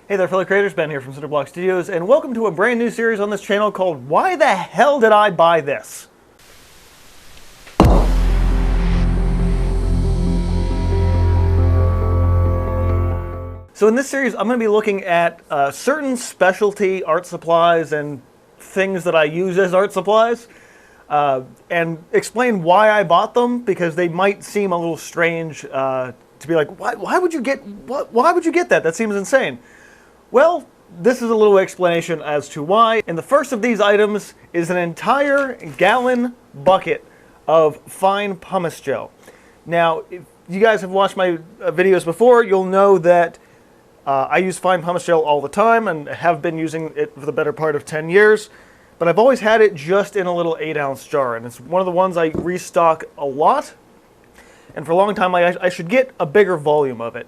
Hey there fellow creators, Ben here from Cinder Studios, and welcome to a brand new series on this channel called Why the Hell Did I Buy This? So in this series I'm going to be looking at certain specialty art supplies and things that I use as art supplies and explain why I bought them, because they might seem a little strange to be like, why would you get that? That seems insane. Well, this is a little explanation as to why. And the first of these items is an entire gallon bucket of fine pumice gel. Now, if you guys have watched my videos before, you'll know that I use fine pumice gel all the time and have been using it for the better part of 10 years. But I've always had it just in a little 8-ounce jar, and it's one of the ones I restock a lot. And for a long time, I should get a bigger volume of it.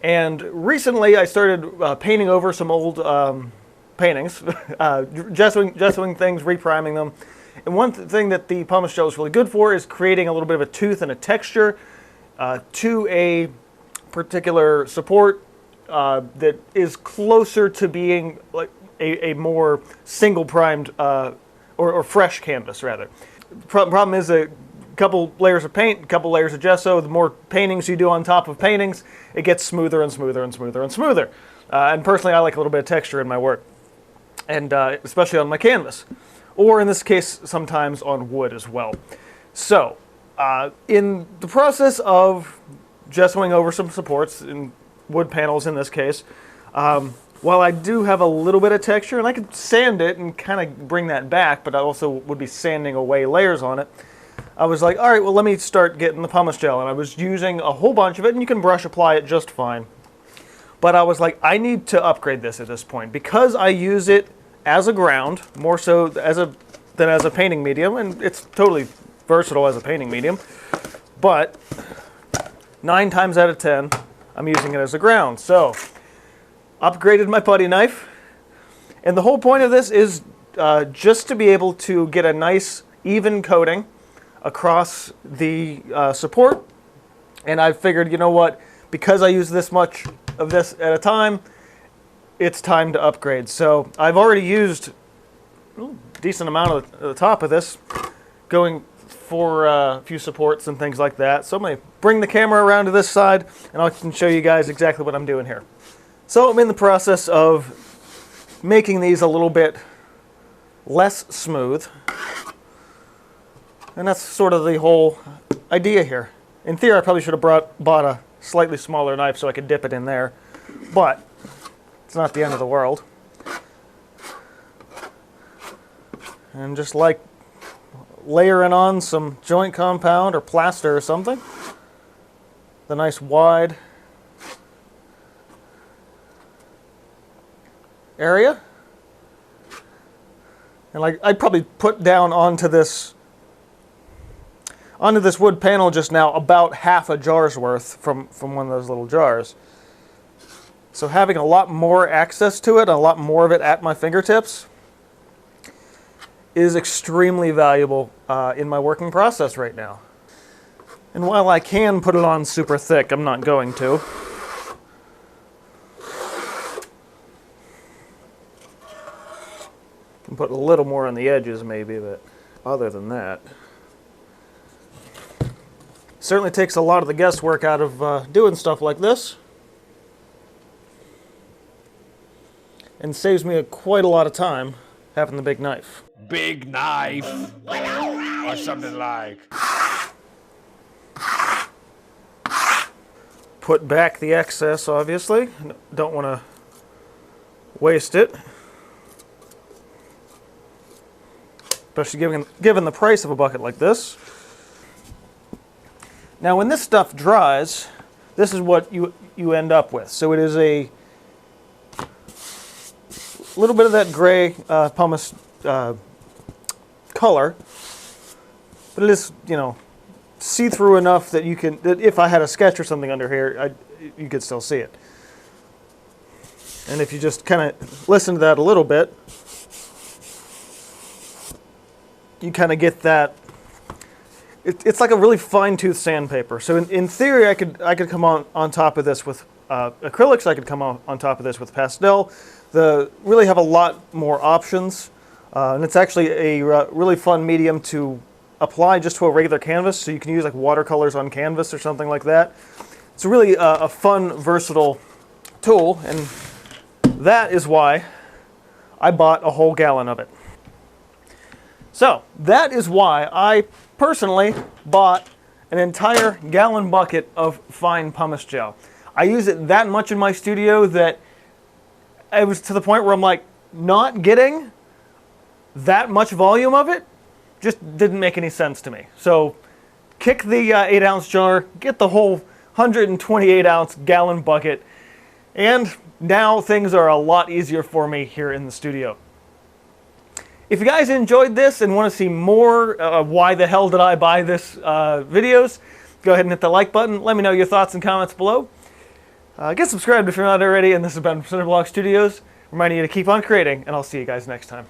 And recently I started painting over some old paintings, gessoing things, repriming them. And one thing that the pumice gel is really good for is creating a little bit of a tooth and a texture to a particular support that is closer to being like a more single primed or fresh canvas rather. Problem is a couple layers of paint, a couple layers of gesso. The more paintings you do on top of paintings, it gets smoother and smoother and smoother and smoother. And personally, I like a little bit of texture in my work, and especially on my canvas, or in this case, sometimes on wood as well. So, in the process of gessoing over some supports, in wood panels in this case, while I do have a little bit of texture, and I could sand it and kind of bring that back, but I also would be sanding away layers on it, I was like, all right, well, let me start getting the pumice gel. And I was using a whole bunch of it, and you can brush apply it just fine. But I was like, I need to upgrade this at this point, because I use it as a ground, more so than as a painting medium, and it's totally versatile as a painting medium. But 9 times out of 10, I'm using it as a ground. So, upgraded my putty knife. And the whole point of this is just to be able to get a nice, even coating across the support. And I figured, you know what, because I use this much of this at a time, it's time to upgrade. So I've already used a decent amount of the top of this, going for a few supports and things like that. So I'm going to bring the camera around to this side, and I can show you guys exactly what I'm doing here. So I'm in the process of making these a little bit less smooth. And that's sort of the whole idea here. In theory, I probably should have bought a slightly smaller knife so I could dip it in there, but it's not the end of the world. And just like layering on some joint compound or plaster or something, the nice wide area. And like I'd probably put down onto this wood panel just now about half a jar's worth from one of those little jars. So having a lot more access to it, a lot more of it at my fingertips, is extremely valuable in my working process right now. And while I can put it on super thick, I'm not going to. Can put a little more on the edges maybe, but other than that, certainly takes a lot of the guesswork out of doing stuff like this, and saves me quite a lot of time having the big knife. Big knife, or something like. Put back the excess, obviously. Don't want to waste it, especially given the price of a bucket like this. Now when this stuff dries, this is what you end up with. So it is a little bit of that gray pumice color, but it is, you know, see-through enough that you can, that if I had a sketch or something under here, you could still see it. And if you just kind of listen to that a little bit, you kind of get that. It's like a really fine-tooth sandpaper. So in theory, I could come on top of this with acrylics. I could come on top of this with pastel. Really have a lot more options, and it's actually a really fun medium to apply just to a regular canvas, so you can use like watercolors on canvas or something like that. It's really a fun, versatile tool, and that is why I bought a whole gallon of it. So that is why I personally bought an entire gallon bucket of fine pumice gel. I use it that much in my studio that it was to the point where I'm like, not getting that much volume of it just didn't make any sense to me. So kick the 8-ounce jar, get the whole 128-ounce gallon bucket, and now things are a lot easier for me here in the studio. If you guys enjoyed this and want to see more why the hell did I buy this videos, go ahead and hit the like button. Let me know your thoughts and comments below. Get subscribed if you're not already, and this has been Cinder Studios, reminding you to keep on creating, and I'll see you guys next time.